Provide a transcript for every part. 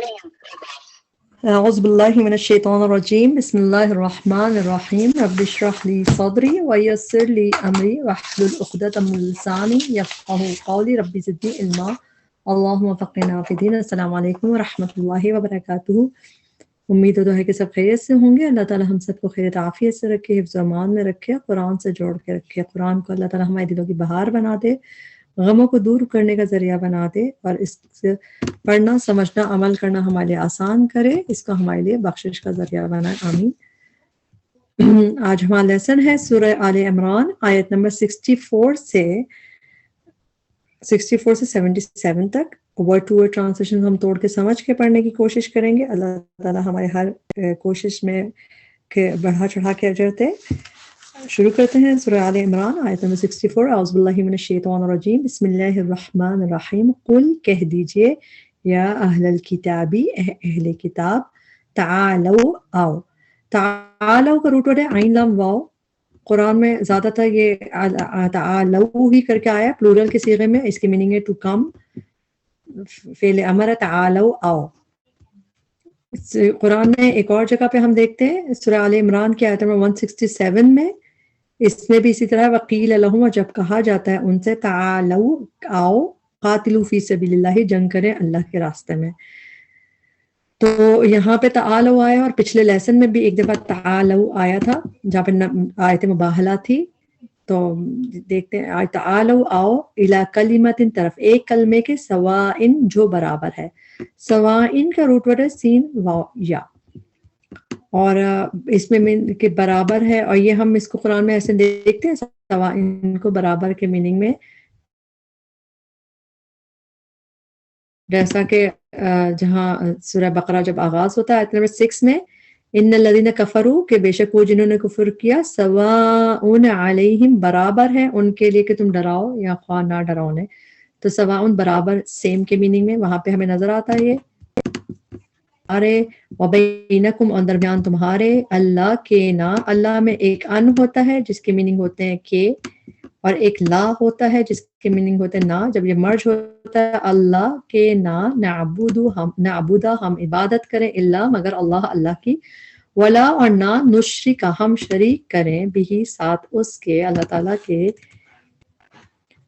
أعوذ بالله من الشيطان الرجيم بسم الله الرحمن الرحيم رب اشرح لي صدري ويسر لي أمري واحلل عقدة من لساني يفقهوا قولي رب زدني علما اللهم فقنا في دين. السلام علیکم ورحمۃ اللہ وبرکاتہ. امید ہے کہ سب خیریت سے ہوں گے. اللہ تعالی ہم سب کو خیر عافیت سے رکھے, حفظ و امان میں رکھے, قرآن سے جوڑ کے رکھے. قرآن کو اللہ تعالی ہمارے دلوں کی بہار بنا دے, غموں کو دور کرنے کا ذریعہ بنا دے, اور اس سے پڑھنا سمجھنا عمل کرنا ہمارے لیے آسان کرے, اس کو ہمارے لیے بخشش کا ذریعہ بنائے. آمین. آج ہمارا لیسن ہے سورہ آل عمران آیت نمبر 64 سے 77 تک. ورڈ ٹو ورڈ ٹرانسلیشن ہم توڑ کے سمجھ کے پڑھنے کی کوشش کریں گے. اللہ تعالیٰ ہمارے ہر کوشش میں بڑھا چڑھا کے اجر دے. شروع کرتے ہیں سورہ آل عمران آیت نمبر 64. اعوذ باللہ من الشیطان الرجیم بسم اللہ الرحمن الرحیم. قل کہہ دیجئے, یا اہل الکتابی, اہل کتاب, تعالو آؤ. تعالو کا روٹ ورڈ ہے عین لام واو. قرآن میں زیادہ تر یہ تعالو ہی کر کے آیا پلورل کے صیغے میں. اس کی میننگ ہے ٹو کم, فعل امر ہے تعالو آؤ. قرآن میں ایک اور جگہ پہ ہم دیکھتے ہیں سورہ آل عمران کی آیت نمبر 167 میں, اس میں بھی اسی طرح وقیل لہم, اور جب کہا جاتا ہے ان سے تعالو آؤ, قاتلوا فی سبیل اللہ, جنگ کریں اللہ کے راستے میں. تو یہاں پہ تعالو آیا, اور پچھلے لیسن میں بھی ایک دفعہ تعالو آیا تھا جہاں پہ آیت مباہلہ تھی. تو دیکھتے ہیں تعالو آؤ الی کلمۃ, طرف ایک کلمے کے, سواء جو برابر ہے. سواء کا روٹ ورڈ ہے سین واو یا, اور اس میں کہ برابر ہے, اور یہ ہم اس کو قرآن میں ایسے دیکھتے ہیں سواء کو برابر کے میننگ میں, جیسا کہ جہاں سورہ بقرہ جب آغاز ہوتا ہے آیت نمبر 6 میں, ان الذین کفروا, کہ بے شک وہ جنہوں نے کفر کیا, سواء علیہم, برابر ہے ان کے لیے کہ تم ڈراؤ یا خواہ نہ ڈراؤ نے. تو سواء برابر سیم کے میننگ میں وہاں پہ ہمیں نظر آتا ہے. یہ ارے وبینکم, اور درمیان تمہارے, اللہ کے نا, اللہ میں ایک ان ہوتا ہے جس کے میننگ ہوتے ہیں کہ, اور ایک لا ہوتا ہے جس کے میننگ ہوتے ہیں نا. جب یہ مرج ہوتا ہے اللہ کے نا, نعبدا, ہم عبادت کریں, اللہ مگر اللہ, اللہ کی, ولا, اور نہ, نشرک, ہم شریک کریں, بھی ساتھ اس کے, اللہ تعالیٰ کے,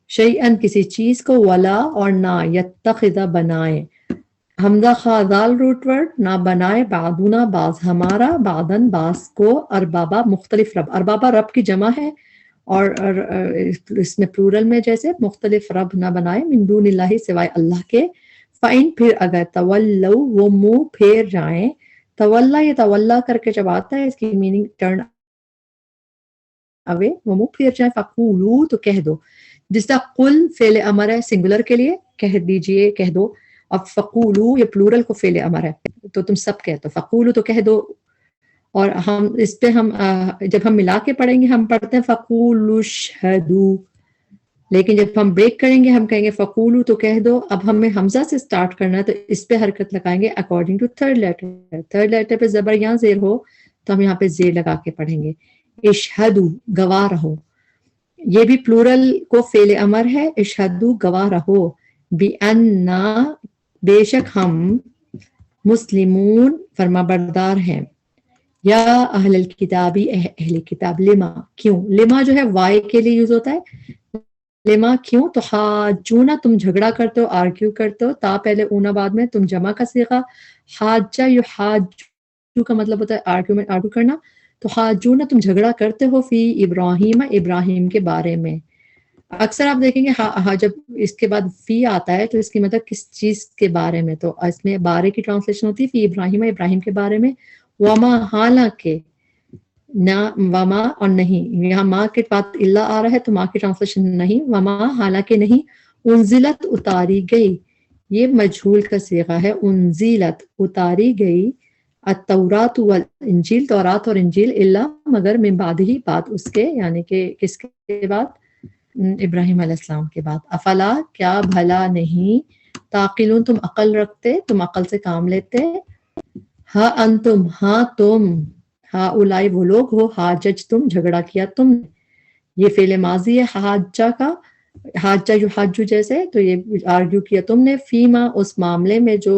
شیئن کسی چیز کو, ولا, اور نہ, یتخذ, بنائیں, حمزہ خا ذال روٹ ورڈ, نہ بنائے, بعدنا, بعض ہمارا, بعدن, بعض کو, اربابا, مختلف رب. اربابا رب کی جمع ہے, اور اس میں پلورل میں جیسے مختلف رب نہ بنائے, من دون اللہ, سوائے اللہ کے. فَإِن, پھر اگر, تولوا, وہ منہ پھیر جائیں. تولا, یہ تولا کر کے جب آتا ہے اس کی میننگ ٹرن اوے, وہ منہ پھیر جائیں. فَقُولُوا, تو کہہ دو. جس طرح قل فعل امر ہے سنگولر کے لیے, کہہ دیجئے, کہہ دو. اب فقولو یہ پلورل کو فعل امر ہے, تو تم سب کہہ دو, فقولو تو کہہ دو. اور ہم اس پہ ہم جب ہم ملا کے پڑھیں گے ہم پڑھتے ہیں فقولوا اشہدوا, لیکن جب ہم بریک کریں گے ہم کہیں گے فقولو تو کہہ دو. اب ہمیں حمزہ سے سٹارٹ کرنا ہے تو اس پہ حرکت لگائیں گے according to third letter. Third letter پہ زبر یا زیر ہو تو ہم یہاں پہ زیر لگا کے پڑھیں گے. اشہدوا, گواہ رہو, یہ بھی پلورل کو فعل امر ہے. اشہدوا, گواہ رہو. بِأَنَّا, بے شک ہم, مسلمون, فرما بردار ہیں. یا اہل الکتابی, اہل کتاب, لما, کیوں. لما جو ہے وائے کے لیے یوز ہوتا ہے. لما, کیوں. تو حاجونا, تم جھگڑا کرتے ہو, آرگیو کرتے ہو, تا پہلے اونا بعد میں, تم جمع کا صیغہ. حاجہ یحاجو کا مطلب ہوتا ہے آرگیومنٹ, آرگیو کرنا. تو حاجونا, تم جھگڑا کرتے ہو, فی ابراہیم, ابراہیم کے بارے میں. اکثر آپ دیکھیں گے جب اس کے بعد فی آتا ہے تو اس کی مطلب کس چیز کے بارے میں, تو اس میں بارے کی ٹرانسلیشن ہوتی ہے فی ابراہیم, ابراہیم کے بارے میں. وما, حالانکہ, نہ, وما اور نہیں, یہاں ماں کے بعد اللہ آ رہا ہے تو ماں کی ٹرانسلیشن نہیں, وما, حالانکہ نہیں, انزلت, اتاری گئی, یہ مجہول کا صیغہ ہے. انزلت, اتاری گئی, التورات والانجیل, تورات اور انجیل, الا, مگر, من بعد ہی, بعد اس کے, یعنی کہ کس کے بعد, ابراہیم علیہ السلام کے بعد. افلا, کیا بھلا نہیں, تعقلون, تم عقل رکھتے, تم عقل سے کام لیتے. ہاں انتم, ہاں تم, ہاں اولائی, وہ لوگ ہو, حاجج, تم جھگڑا کیا تم نے. یہ فعل ماضی ہے حاجہ کا, حاجہ یحاجو جیسے, تو یہ آرگیو کیا تم نے. فیما, اس معاملے میں جو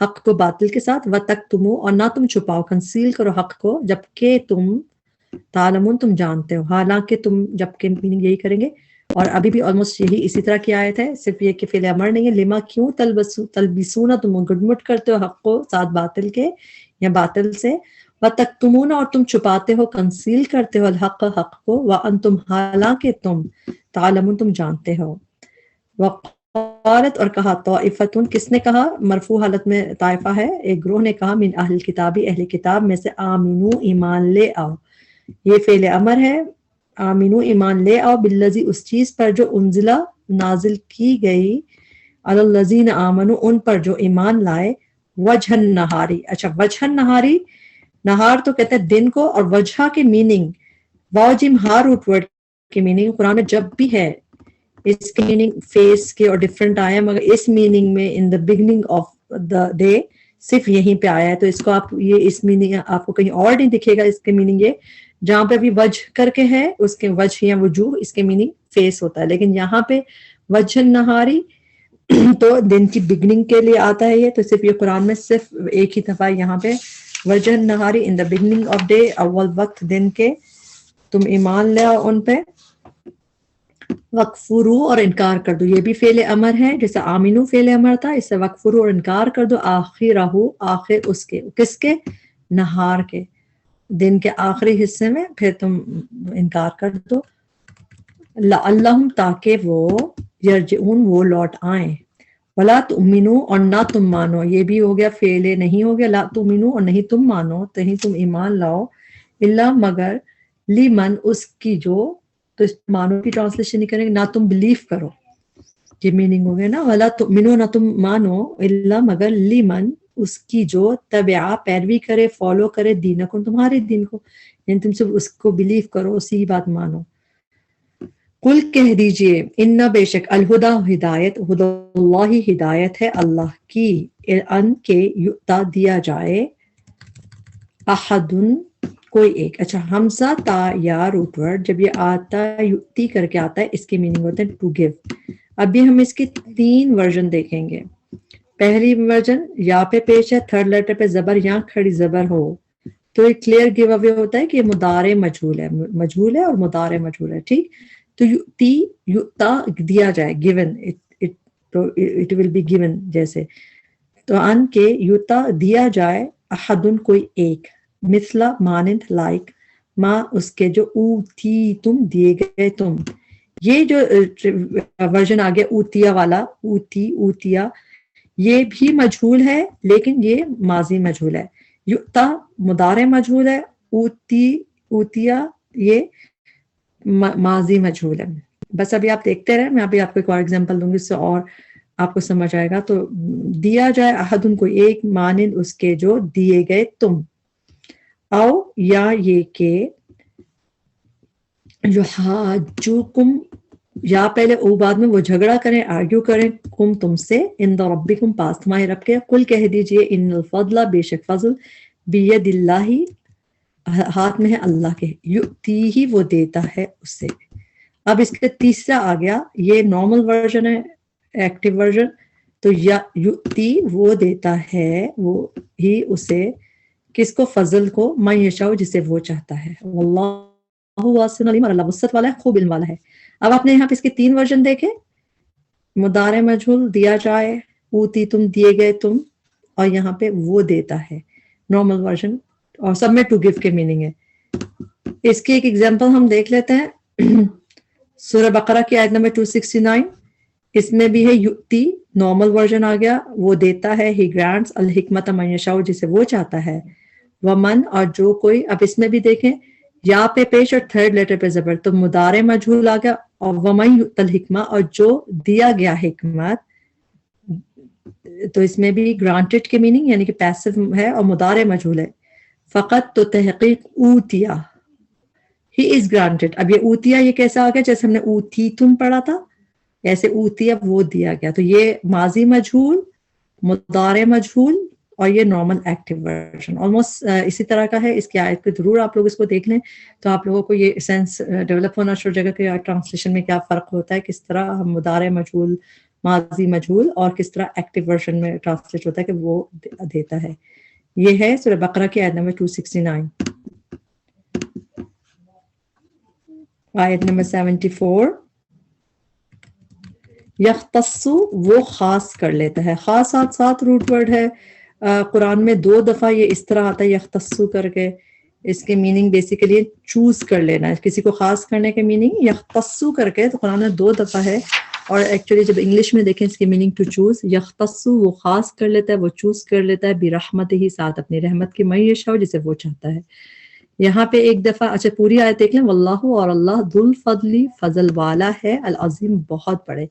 حق کو باطل کے ساتھ، وَتَكْتُمُوا اور نہ تم چھپاؤ، کنسیل کرو حق کو جبکہ تم تعلمون تم جانتے ہو، حالانکہ تم جبکہ میننگ یہی کریں گے. اور ابھی بھی آلموسٹ یہی اسی طرح کی آیت ہے، صرف یہ کہ فعل امر نہیں ہے. لما کیوں تلبسون تم گڈمٹ کرتے ہو حق کو ساتھ باطل کے یا باطل سے، وَتَكْتُمُونَ اور تم چھپاتے ہو کنسیل کرتے ہو الحق حق کو، وَأَنْتُمْ حالانکہ تم تعلمون تم جانتے ہو. وقالت اور کہا طائفتن کس نے کہا، مرفوع حالت میں طائفہ ہے، ایک گروہ نے کہا، من اہل کتابی اہل کتاب میں سے، آمینو ایمان لے آؤ. یہ فعل امر ہے، آمینو ایمان لے آؤ، بالذی اس چیز پر جو انزلہ نازل کی گئی، علی الذین آمنو ان پر جو ایمان لائے، وجہ النہاری. اچھا وجہ النہاری، نہار تو کہتے ہیں دن کو، اور وجہ کی میننگ واجم ہار روٹ ورڈ کی میننگ قرآن میں جب بھی ہے اس کی میننگ فیس کے اور ڈفرینٹ آئے ہیں، مگر اس میننگ میں in the beginning of the day صرف یہیں پہ آیا ہے. تو اس کو آپ یہ اس میننگ آپ کو کہیں اور نہیں دکھے گا. اس کے میننگ یہ جہاں پہ بھی وجہ کر کے ہے اس کے وجہ یا وجوہ اس کے میننگ فیس ہوتا ہے، لیکن یہاں پہ وجہ نہاری تو دن کی بگننگ کے لیے آتا ہے یہ. تو صرف یہ قرآن میں صرف ایک ہی دفعہ یہاں پہ وجہ نہاری ان دا بگننگ آف ڈے، اول وقت دن کے تم ایمان لے آؤ ان پہ. وقفرو اور انکار کر دو، یہ بھی فعل امر ہے، جیسے آمینو فعل امر تھا، اس سے وقفرو اور انکار کر دو، آخرہو آخر اس کے، کس کے، نہار کے، دن کے آخری حصے میں پھر تم انکار کر دو. لعلہم تاکہ وہ یرجعون وہ لوٹ آئیں. ولا تؤمنو اور نہ تم مانو، یہ بھی ہو گیا فعل نہیں ہو گیا، لا تؤمنو اور نہیں تم مانو، نہیں تم ایمان لاؤ، الا مگر لیمن اس کی جو، تو اس مانو کی ٹرانسلیشن نہیں کریں گے، نہ تم بلیف کرو، یہ میننگ ہو گیا نا، ولا تؤمنو نہ تم مانو، الا مگر لیمن اس کی جو تبعہ پیروی کرے، فالو کرے، دینکم تمہارے دین کو، یعنی تم صرف اس کو بلیف کرو، اسی بات مانو. قل کہہ دیجئے، ان بے شک الہدا ہدایت، ہدی اللہ ہدایت ہے اللہ کی، ان کے یؤتا دیا جائے، احدن کوئی ایک. اچھا حمزہ تا یا روٹ ورڈ جب یہ آتا ہے یؤتی کر کے آتا ہے، اس کی میننگ ہوتا ہے ٹو گیو. ابھی ہم اس کے 3 ورژن دیکھیں گے. پہلی ورژن یا پہ پیش ہے، تھرڈ لیٹر پہ زبر یا کھڑی زبر ہو تو ایک کلیئر گیو اوے ہوتا ہے کہ یہ مضارع مجہول ہے اور مضارع مجہول ہے. ٹھیک، تو یؤتی یؤتا دیا جائے، گیون، تو اٹ ول بی گیون جیسے، تو ان کے یؤتا دیا جائے، احدن کوئی ایک، مثلا مانند، لائک، ما اس کے جو اوتی تم دیے گئے تم. یہ جو ورژن آگے اوتیا والا، اوتی اوتیا، یہ بھی مجہول ہے لیکن یہ ماضی مجہول ہے. یؤتا مضارع مجہول ہے، اوتی اوتیا یہ ماضی مجہول ہے. بس ابھی آپ دیکھتے رہے، میں ابھی آپ کو ایک اور ایگزامپل دوں گی، اس سے اور آپ کو سمجھ آئے گا. تو دیا جائے احدن کو ایک، مانند اس کے جو دیے گئے تم، او یا یہ کہ یحاجوکم، یا پہلے او بعد میں وہ جھگڑا کریں، آرگیو کریں، کم تم سے، عند ربکم پاس تمہارے رب کے. قل کہہ دیجئے ان الفضل بے شک فضل، بید اللہ ہاتھ میں ہے اللہ کے، یؤتی ہی وہ دیتا ہے اس سے. اب اس کا تیسرا آ گیا، یہ نارمل ورژن ہے، ایکٹیو ورژن. تو یا یؤتی وہ دیتا ہے، وہ ہی اسے، کس کو، فضل کو، من یشاء جسے وہ چاہتا ہے، واللہ واسع علیم اور اللہ وسعت والا ہے، خوب علم والا ہے. اب آپ نے یہاں پہ اس کے 3 ورژن دیکھے، مضارع مجہول دیا جائے، اوتی تم دیے گئے تم، اور یہاں پہ وہ دیتا ہے نارمل ورژن، اور سب میں ٹو گیو کے میننگ ہے. اس کی ایک ایگزامپل ہم دیکھ لیتے ہیں، سورہ بقرہ کی آیت نمبر 269، اس میں بھی ہے یؤتی، نارمل ورژن آ گیا، وہ دیتا ہے، ہی گرانٹس الحکمت من یشاء جسے وہ چاہتا ہے، ومن اور جو کوئی. اب اس میں بھی دیکھیں یا پہ پیش اور تھرڈ لیٹر پہ زبر، تو مضارع مجہول آ گیا، اور ومن یؤت الحکمہ اور جو دیا گیا حکمت، تو اس میں بھی گرانٹڈ کے میننگ یعنی کہ پیسو ہے اور مضارع مجہول ہے. فقط تو تحقیق اوتیا، ہی از گرانٹڈ. اب یہ اوتیا یہ کیسا آ گیا، جیسے ہم نے اوتی تم پڑھا تھا، ایسے اوتیا وہ دیا گیا. تو یہ ماضی مجہول، مضارع مجہول، اور یہ نارمل ایکٹیو ورژن آلموسٹ اسی طرح کا ہے. اس کی آیت کو ضرور آپ لوگ اس کو دیکھ لیں تو آپ لوگوں کو یہ سینس ڈیولپ ہونا شروع ہو جائے گا کہ ٹرانسلیشن میں کیا فرق ہوتا ہے، کس طرح ہم مضارع مجہول ماضی مجہول اور کس طرح ایکٹیو ورژن میں ٹرانسلیٹ ہوتا ہے کہ وہ دیتا ہے. یہ ہے سورہ بقرہ کی آیت نمبر 269. آیت نمبر 74. یختص وہ خاص کر لیتا ہے. خاص ساتھ روٹ ورڈ ہے. قرآن میں 2 دفعہ یہ اس طرح آتا ہے یختص کر کے. اس کے میننگ بیسیکلی چوز کر لینا ہے, کسی کو خاص کرنے کے میننگ یختص کر کے. تو قرآن میں 2 دفعہ ہے, اور ایکچولی جب انگلش میں دیکھیں اس کی میننگ ٹو چوز. یختص وہ خاص کر لیتا ہے, وہ چوز کر لیتا ہے, برحمتہ ہی ساتھ اپنی رحمت کی, من یشاء جسے وہ چاہتا ہے. یہاں پہ ایک دفعہ, اچھا پوری آیت دیکھ لیں. واللہ اور اللہ ذو الفضل فضل والا ہے, العظیم بہت بڑے.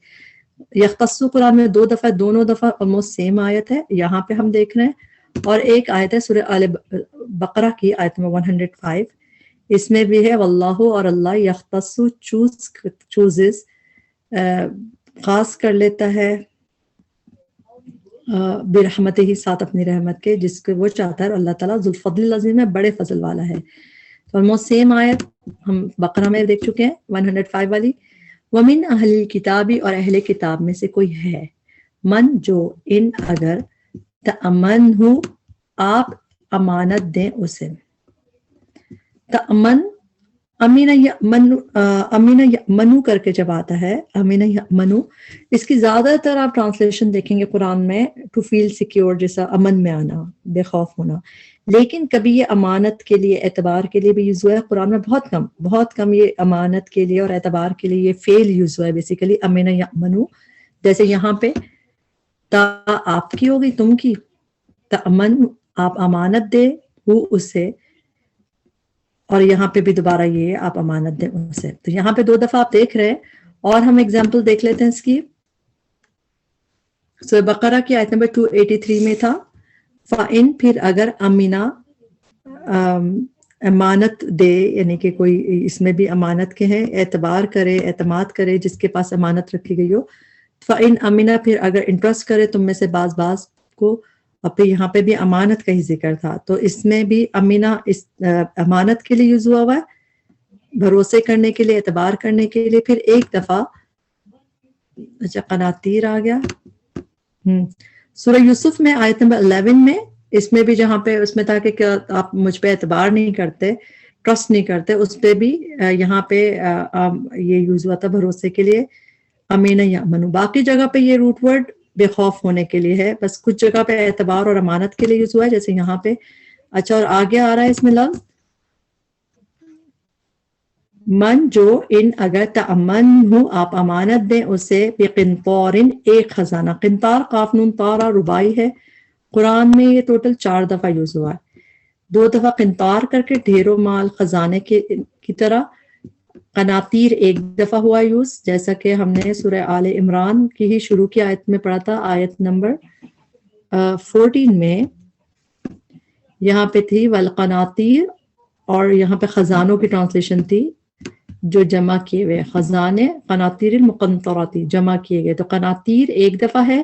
یختص قرآن میں 2 دفعہ, دونوں دفعہ آلموسٹ سیم آیت ہے. یہاں پہ ہم دیکھ رہے ہیں. اور ایک آیت ہے سورہ آل بقرہ کی آیت میں 105. اس میں بھی ہے واللہ اور اللہ یختص چوزز خاص کر لیتا ہے برحمتہ ہی ساتھ اپنی رحمت کے, جس کو وہ چاہتا ہے. اللہ تعالیٰ ذو الفضل العظیم ہے, بڑے فضل والا ہے. تو آلموسٹ سیم آیت ہم بقرہ میں دیکھ چکے ہیں 105 والی. ومن اہل کتابی اور اہل کتاب میں سے کوئی ہے, من جو ان اگر تأمن ہو آپ امانت دیں اسے. تأمن امین یأمنو کر کے جب آتا ہے, امین یأمنو, اس کی زیادہ تر آپ ٹرانسلیشن دیکھیں گے قرآن میں ٹو فیل سیکیور, جیسا امن میں آنا, بے خوف ہونا. لیکن کبھی یہ امانت کے لیے, اعتبار کے لیے بھی یوز ہوا ہے قرآن میں. بہت کم یہ امانت کے لیے اور اعتبار کے لیے یہ فعل یوز ہوا ہے بیسیکلی, امین یأمنو. جیسے یہاں پہ تا آپ کی ہوگی, تم کی, تأمن آپ امانت دے ہو اسے, اور یہاں پہ بھی دوبارہ یہ آپ امانت دیں اسے. تو یہاں پہ 2 دفعہ آپ دیکھ رہے ہیں. اور ہم اگزامپل دیکھ لیتے ہیں اس کی. سورہ بقرہ کی آیت نمبر 283 میں تھا فَإِن, پھر اگر امینا امانت دے, یعنی کہ کوئی اس میں بھی امانت کے ہیں, اعتبار کرے, اعتماد کرے جس کے پاس امانت رکھی گئی ہو. فَإِن امینا, پھر اگر انٹرسٹ کرے تم میں سے بعض کو. اور پھر یہاں پہ بھی امانت کا ہی ذکر تھا, تو اس میں بھی امینا اس امانت کے لیے یوز ہوا ہے, بھروسے کرنے کے لیے, اعتبار کرنے کے لیے. پھر ایک دفعہ اچھا قناطیر آ گیا. سورہ یوسف میں آیت نمبر 11 میں, اس میں بھی جہاں پہ اس میں تھا کہ آپ مجھ پہ اعتبار نہیں کرتے, ٹرسٹ نہیں کرتے, اس پہ بھی یہاں پہ یہ یوز ہوا تھا بھروسے کے لیے, امین یأمنو. باقی جگہ پہ یہ روٹ ورڈ بے خوف ہونے کے لیے ہے, بس کچھ جگہ پہ اعتبار اور امانت کے لیے یوز ہوا ہے, جیسے یہاں پہ. اچھا, اور آگے آ رہا ہے اس میں لفظ من جو ان اگر تأمن ہو آپ امانت دیں اسے بقنطار, ایک خزانہ. قنطار قاف نون طارا ربائی ہے. قرآن میں یہ ٹوٹل 4 دفعہ یوز ہوا ہے. 2 دفعہ قنطار کر کے ڈھیروں مال, خزانے کی طرح. قناطیر ایک دفعہ ہوا یوز, جیسا کہ ہم نے سورہ آل عمران کی ہی شروع کی آیت میں پڑھا تھا, آیت نمبر 14 میں. یہاں پہ تھی والقناطیر, اور یہاں پہ خزانوں کی ٹرانسلیشن تھی جو جمع کیے ہوئے, خزانے قناطیر المقنطراتی جمع کیے گئے. تو قناطیر ایک دفعہ ہے,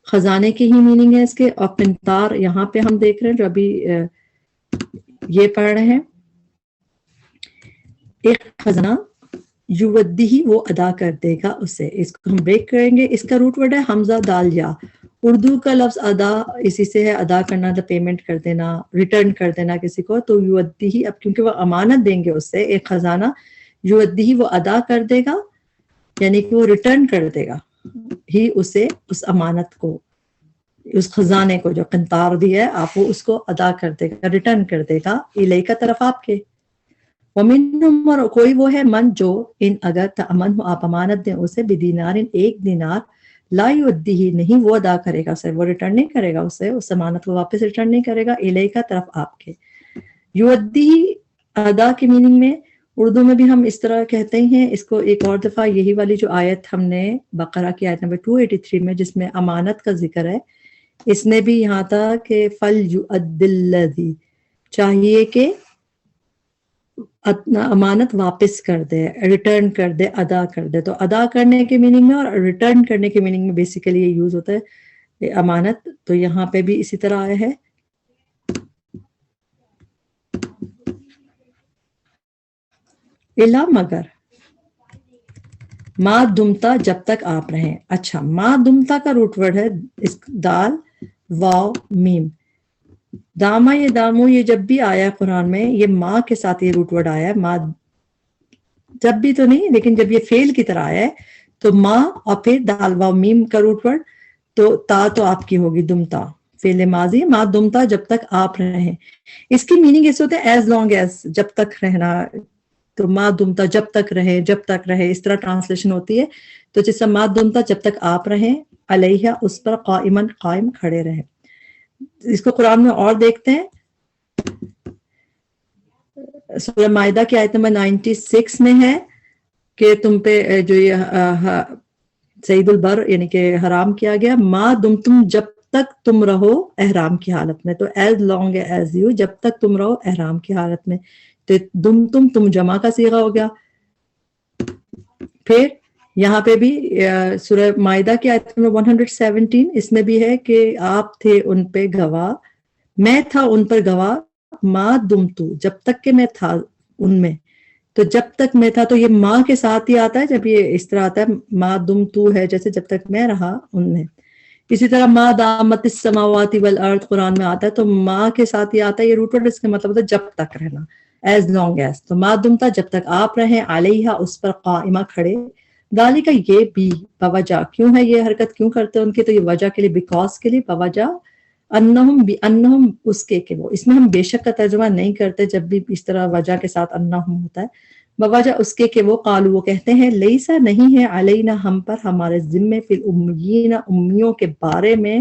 خزانے کی ہی میننگ ہے اس کے. اور قنطار یہاں پہ ہم دیکھ رہے ہیں جو ابھی یہ پڑھ رہے ہیں, ایک خزانہ, یودی وہ ادا کر دے گا اسے. اس کو ہم بریک کریں گے. اس کا روٹ ورڈ ہے حمزہ دال یا. اردو کا لفظ ادا اسی سے ہے, ادا کرنا, پیمنٹ کر دینا, ریٹرن کر دینا کسی کو. تو یودی, اب کیونکہ وہ امانت دیں گے اس سے ایک خزانہ, یودی وہ ادا کر دے گا, یعنی کہ وہ ریٹرن کر دے گا ہی اسے, اس امانت کو, اس خزانے کو جو قنطار دی ہے آپ, وہ اس کو ادا کر دے گا, ریٹرن کر دے گا الیکا طرف آپ کے. ومنہم, اور کوئی وہ ہے, من جو ان اگر تأمن ہو آپ امانت دیں اسے بدینار, ایک دینار, لا یودیہ نہیں وہ ادا کرے گا اسے, وہ ریٹرن نہیں کرے گا اسے, اس امانت کو واپس ریٹرن نہیں کرے گا, الیکا طرف آپ کے. یودیہ ادا کی میننگ میں اردو میں بھی ہم اس طرح کہتے ہیں اس کو. ایک اور دفعہ یہی والی جو آیت ہم نے بقرہ کی آیت نمبر 283 میں جس میں امانت کا ذکر ہے, اس میں بھی یہاں تھا کہ فَلْيُؤَدِّ الَّذِي, چاہیے کہ امانت واپس کر دے, ریٹرن کر دے, ادا کر دے. تو ادا کرنے کے میننگ میں اور ریٹرن کرنے کے میننگ میں بیسیکلی یہ یوز ہوتا ہے امانت. تو یہاں پہ بھی اسی طرح آیا ہے. الا مگر, ما دمتا جب تک آپ رہیں. اچھا ما دمتا کا روٹ ورڈ ہے اس دال واو میم. داما یہ دامو یہ جب بھی آیا ہے قرآن میں یہ ماں کے ساتھ یہ روٹ ورڈ آیا ہے. ماں جب بھی تو نہیں لیکن جب یہ فعل کی طرح آیا ہے تو ماں اور پھر دال واو میم کا روٹ ورڈ تو تا تو آپ کی ہوگی دمتا فعل ماضی ما دمتا جب تک آپ رہیں. اس کی میننگ ایسے ہوتا ہے ایز لانگ ایز جب تک رہنا. تو ما دمتا جب تک رہے اس طرح ٹرانسلیشن ہوتی ہے. تو جیسا ما دمتا جب تک آپ رہیں علیہ اس پر قائمن قائم کھڑے رہیں. اس کو قرآن میں اور دیکھتے ہیں سورہ مائدہ کی آیت نمبر 96 میں ہے کہ تم پہ جو یہ سعید البر یعنی کہ حرام کیا گیا ما دمتم جب تک تم رہو احرام کی حالت میں. تو ایز لانگ ایز یو جب تک تم رہو احرام کی حالت میں. تو تم جمع کا صیغہ ہو گیا. پھر یہاں پہ بھی سورہ مائدہ کی آیت نمبر 117 اس میں بھی ہے کہ آپ تھے ان پہ گواہ میں تھا ان پر گواہ ما دمتو جب تک کہ میں تھا ان میں. تو جب تک میں تھا تو یہ ماں کے ساتھ ہی آتا ہے جب یہ اس طرح آتا ہے ما دمتو ہے جیسے جب تک میں رہا ان میں. اسی طرح ما دامت السماوات والارض قرآن میں آتا ہے تو ماں کے ساتھ ہی آتا ہے یہ روٹ ورڈ. اس کا مطلب ہوتا ہے جب تک رہنا ایز لانگ ایز. تو ما دمتا جب تک آپ رہیں علیہ اس پر قائمہ کھڑے. گالی کا یہ بھی بوجہ کیوں ہے یہ حرکت کیوں کرتے ہیں ان کی تو یہ وجہ کے لیے بیکاز کے لیے بوجہ انہم اس کے کہ وہ. اس میں ہم بے شک کا ترجمہ نہیں کرتے جب بھی اس طرح وجہ کے ساتھ انہم ہوتا ہے. بوجہ اس کے کہ وہ قالو وہ کہتے ہیں لیسا نہیں ہے علینا ہم پر ہمارے ذمے فی الامیین امیوں کے بارے میں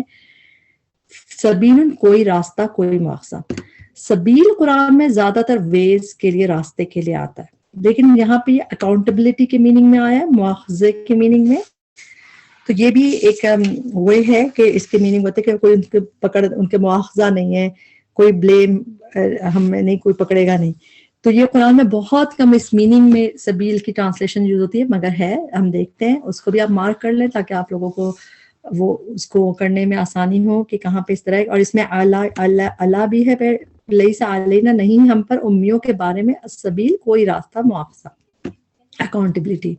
سبیل کوئی راستہ کوئی مواخذہ. سبیل قرآن میں زیادہ تر ویز کے لیے راستے کے لیے آتا ہے لیکن یہاں پہ یہ اکاؤنٹیبلٹی کے میننگ میں آیا ہے مواخذے کے میننگ میں. تو یہ بھی ایک وہ ہے کہ اس کے میننگ ہوتے کہ کوئی ان کے پکڑ ان کے مواخذہ نہیں ہے کوئی بلیم ہمیں نہیں کوئی پکڑے گا نہیں. تو یہ قرآن میں بہت کم اس میننگ میں سبیل کی ٹرانسلیشن یوز ہوتی ہے مگر ہے ہم دیکھتے ہیں اس کو بھی آپ مارک کر لیں تاکہ آپ لوگوں کو وہ اس کو کرنے میں آسانی ہو کہ کہاں پہ اس طرح. اور اس میں اللہ بھی ہے پھر لیسا علینا نہیں ہم پر امیوں کے بارے میں السبیل کوئی راستہ مواخذہ اکاؤنٹیبلٹی.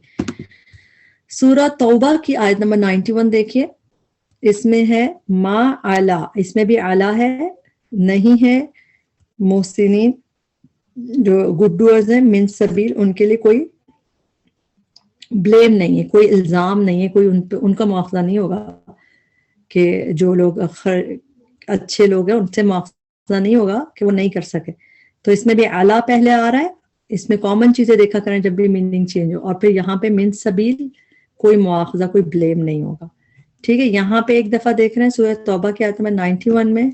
سورہ توبہ کی آیت نمبر 91 دیکھیے اس میں ہے ما اعلی اس میں بھی اعلی ہے نہیں ہے محسنین جو گڈ ڈوئرز ہیں من سبیل ان کے لیے کوئی بلیم نہیں ہے کوئی الزام نہیں ہے کوئی ان کا مواخذہ نہیں ہوگا کہ جو لوگ اچھے لوگ ہیں ان سے مواخذہ نہیں ہوگا کہ وہ نہیں کر سکے. تو اس میں بھی اعلیٰ پہلے آ رہا ہے. اس میں کامن چیزیں دیکھا کریں جب بھی میننگ چینج ہو. اور پھر یہاں پہ من سبیل کوئی مواخذہ کوئی بلیم نہیں ہوگا. ٹھیک ہے یہاں پہ ایک دفعہ دیکھ رہے ہیں سورہ توبہ کی آیت نمبر 91 میں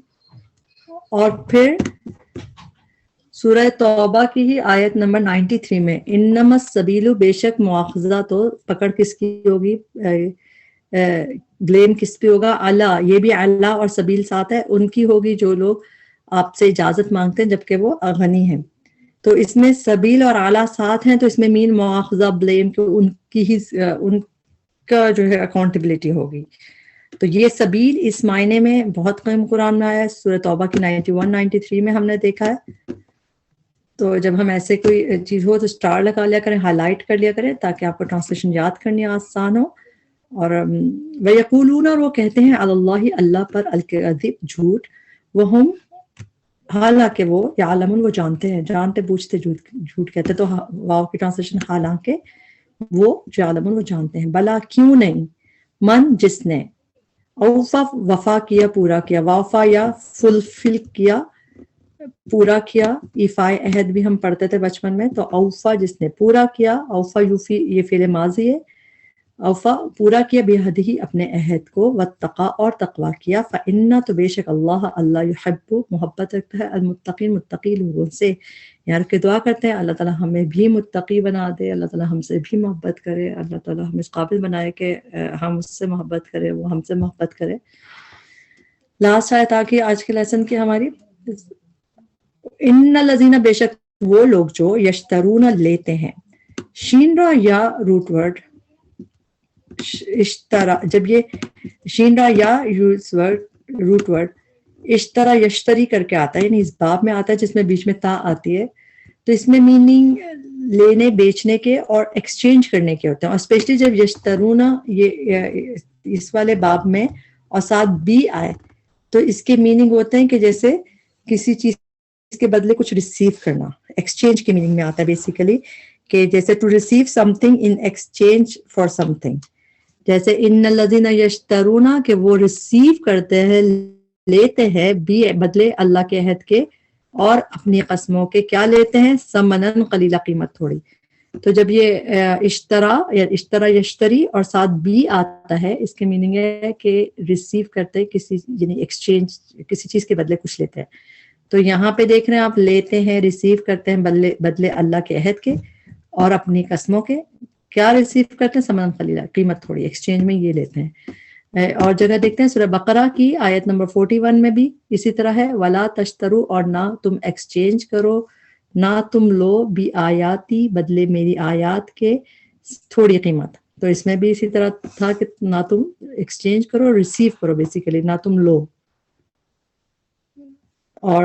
اور پھر سورہ توبہ کی ہی آیت نمبر 93 میں انما السبیل بے شک مواخذہ تو پکڑ کس کی ہوگی بلیم کس پہ ہوگا اللہ یہ بھی اللہ اور سبیل ساتھ ہے ان کی ہوگی جو لوگ آپ سے اجازت مانگتے ہیں جبکہ وہ غنی ہیں. تو اس میں سبیل اور اعلیٰ ساتھ ہیں تو اس میں مین مواخذہ بلیم ان کی ہی ان کا جو ہے اکاؤنٹیبلٹی ہوگی. تو یہ سبیل اس معنی میں بہت کم قرآن میں آیا ہے. سورہ توبہ کی 91 93 میں ہم نے دیکھا ہے. تو جب ہم ایسے کوئی چیز ہو تو اسٹار لگا لیا کریں ہائی لائٹ کر لیا کریں تاکہ آپ کو ٹرانسلیشن یاد کرنی آسان ہو. اور وَيَقُولُونَ اور وہ کہتے ہیں اللہ اللہ پر الکذب جھوٹ وہم حالانکہ وہ یعلمون وہ جانتے ہیں جانتے بوجھتے جھوٹ کہتے. تو واو کی ٹرانسلیشن حالانکہ وہ یعلمون وہ جانتے ہیں. بلا کیوں نہیں من جس نے اوفا وفا کیا پورا کیا وافا یا فلفل کیا پورا کیا. ایفائے عہد بھی ہم پڑھتے تھے بچپن میں. تو اوفا جس نے پورا کیا اوفا یوفی یہ فعل ماضی ہے. اوفا پورا کیا بعہدہ اپنے عہد کو واتقا اور تقوی کیا. فإن تو بے شک اللہ یحب محبت رکھتا ہے المتقین متقی لوگوں سے. یار کے دعا کرتے ہیں اللہ تعالیٰ ہمیں بھی متقی بنا دے اللہ تعالیٰ ہم سے بھی محبت کرے اللہ تعالیٰ ہمیں اس قابل بنائے کہ ہم اس سے محبت کرے وہ ہم سے محبت کرے. لاسٹ آیت آگے آج کے لیسن کی ہماری ان الذین بے شک وہ لوگ جو یشترون لیتے ہیں شین را یا روٹ ورڈ اشترا جب یہ شین را یا روٹ ورڈ اشترا یشتری کر کے آتا ہے یعنی اس باب میں آتا ہے جس میں بیچ میں تا آتی ہے. تو اس میں میننگ لینے بیچنے کے اور ایکسچینج کرنے کے ہوتے ہیں. اور اسپیشلی جب یشترونا یہ اس والے باب میں اور ساتھ بی آئے تو اس کے میننگ ہوتے ہیں کہ جیسے کسی چیز کے بدلے کچھ ریسیو کرنا. ایکسچینج کے میننگ میں آتا ہے بیسیکلی کہ جیسے to receive something in exchange for something. جیسے ان الذین یشترونا کہ وہ ریسیو کرتے ہیں لیتے ہیں بھی بدلے اللہ کے عہد کے اور اپنی قسموں کے. کیا لیتے ہیں؟ ثمناً قلیلا قیمت تھوڑی. تو جب یہ اشترا یشتری اور ساتھ بھی آتا ہے اس کے میننگ ہے کہ ریسیو کرتے کسی یعنی ایکسچینج کسی چیز کے بدلے کچھ لیتے ہیں. تو یہاں پہ دیکھ رہے ہیں آپ لیتے ہیں ریسیو کرتے ہیں بدلے اللہ کے عہد کے اور اپنی قسموں کے. کیا ریسیو کرتے ہیں؟ ثمناً قلیلا قیمت تھوڑی. ایکسچینج میں یہ لیتے ہیں. اور جگہ دیکھتے ہیں سورہ بقرہ کی آیت نمبر 41 میں بھی اسی طرح ہے ولا تشترو اور نہ تم ایکسچینج کرو نہ تم لو بھی آیاتی بدلے میری آیات کے تھوڑی قیمت. تو اس میں بھی اسی طرح تھا کہ نہ تم ایکسچینج کرو ریسیو کرو بیسیکلی نہ تم لو. اور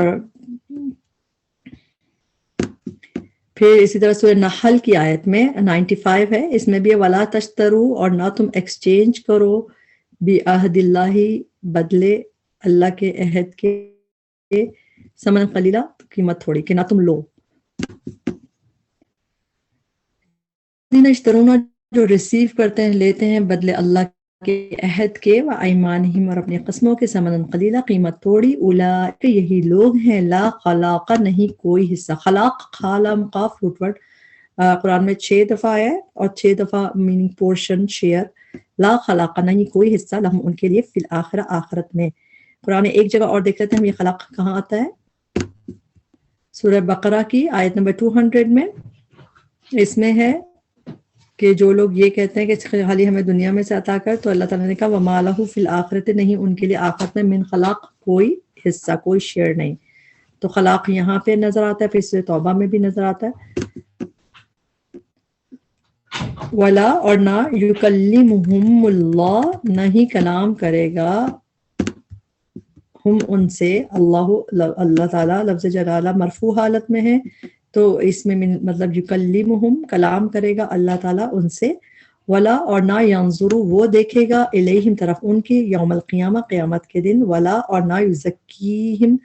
پھر اسی طرح سورہ نحل کی آیت میں 95 ہے اس میں بھی ولا تشترو اور نہ تم ایکسچینج کرو بعہد اللہ بدلے اللہ کے عہد کے ثمن قلیلا قیمت تھوڑی کہ نہ تم لو. اشترونا جو ریسیو کرتے ہیں لیتے ہیں بدلے اللہ کے عہد کے و ایمانہم اور اپنی قسموں کے ثمن قلیلا قیمت تھوڑی. اولئک یہی لوگ ہیں لا خلاق نہیں کوئی حصہ. خلاق خالم قاف روٹ ورڈ قرآن میں 6 دفعہ آیا ہے اور 6 دفعہ میننگ پورشن شیئر. لا خلاق نہیں کوئی حصہ لہم ان کے لیے فی الآخرہ آخرت میں. قرآن ایک جگہ اور دیکھ لیتے ہیں ہم یہ خلاق کہاں آتا ہے سورہ بقرہ کی آیت نمبر 200 میں. اس میں ہے کہ جو لوگ یہ کہتے ہیں کہ خالی ہمیں دنیا میں سے عطا کر تو اللہ تعالیٰ نے کہا وما لہ فی الآخرۃ نہیں ان کے لیے آخرت میں من خلاق کوئی حصہ کوئی شیئر نہیں. تو خلاق یہاں پہ نظر آتا ہے پھر سورہ توبہ میں بھی نظر آتا ہے. ولا اور نہ یکلمہم اللہ نہیں کلام کرے گا ہم ان سے اللہ تعالیٰ. لفظ جلالہ مرفوع حالت میں ہے تو اس میں مطلب یکلمہم کلام کرے گا اللہ تعالیٰ ان سے. ولا اور نہ ینظر وہ دیکھے گا الیہم طرف ان کی یوم القیامہ قیامت کے دن. ولا اور نہ یزکیہم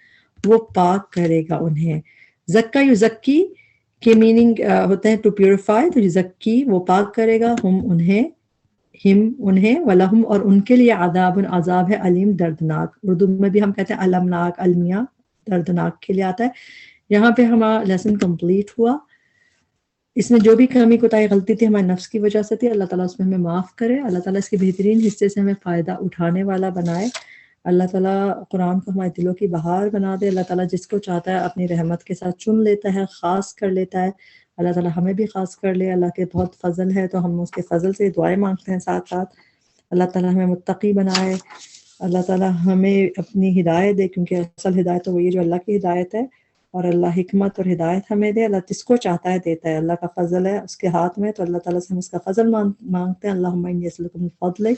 وہ پاک کرے گا انہیں. زکا یزکی کے میننگ ہوتے ہیں ٹو پیوریفائی. تو یزکی وہ پاک کرے گا ہم انہیں ولہم اور ان کے لیے عذاب عذاب ہے علیم دردناک. اردو میں بھی ہم کہتے ہیں المناک المیہ دردناک کے لیے آتا ہے. یہاں پہ ہمارا لیسن کمپلیٹ ہوا. اس میں جو بھی کمی کوتاہی غلطی تھی ہمارے نفس کی وجہ سے تھی اللہ تعالیٰ اس میں ہمیں معاف کرے. اللہ تعالیٰ اس کے بہترین حصے سے ہمیں فائدہ اٹھانے والا بنائے. اللہ تعالیٰ قرآن کو ہمارے دلوں کی بہار بنا دے. اللہ تعالیٰ جس کو چاہتا ہے اپنی رحمت کے ساتھ چن لیتا ہے خاص کر لیتا ہے. اللہ تعالیٰ ہمیں بھی خاص کر لے. اللہ کے بہت فضل ہے تو ہم اس کے فضل سے دعائیں مانگتے ہیں ساتھ ساتھ. اللہ تعالیٰ ہمیں متقی بنائے. اللہ تعالیٰ ہمیں اپنی ہدایت دے کیونکہ اصل ہدایت تو وہی جو اللہ کی ہدایت ہے. اور اللہ حکمت اور ہدایت ہمیں دے. اللہ جس کو چاہتا ہے دیتا ہے. اللہ کا فضل ہے اس کے ہاتھ میں تو اللہ تعالیٰ سے ہم اس کا فضل مانگتے ہیں. اللہم انی اسألک من فضلک.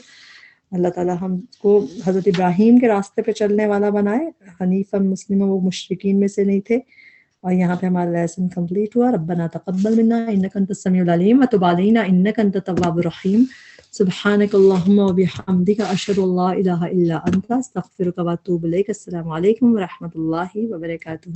اللہ تعالیٰ ہم کو حضرت ابراہیم کے راستے پہ چلنے والا بنائے. حنیفا مسلم وہ مشرکین میں سے نہیں تھے. اور یہاں پہ ہمارا لیسن کمپلیٹ ہوا. ربنا تقبل منا انک انت السمیع العلیم وتب علینا انک انت التواب الرحیم. سبحانک اللہم وبحمدک اشہد ان لا الہ الا انت استغفرک واتوب الیک. السلام علیکم ورحمۃ اللہ وبرکاتہ.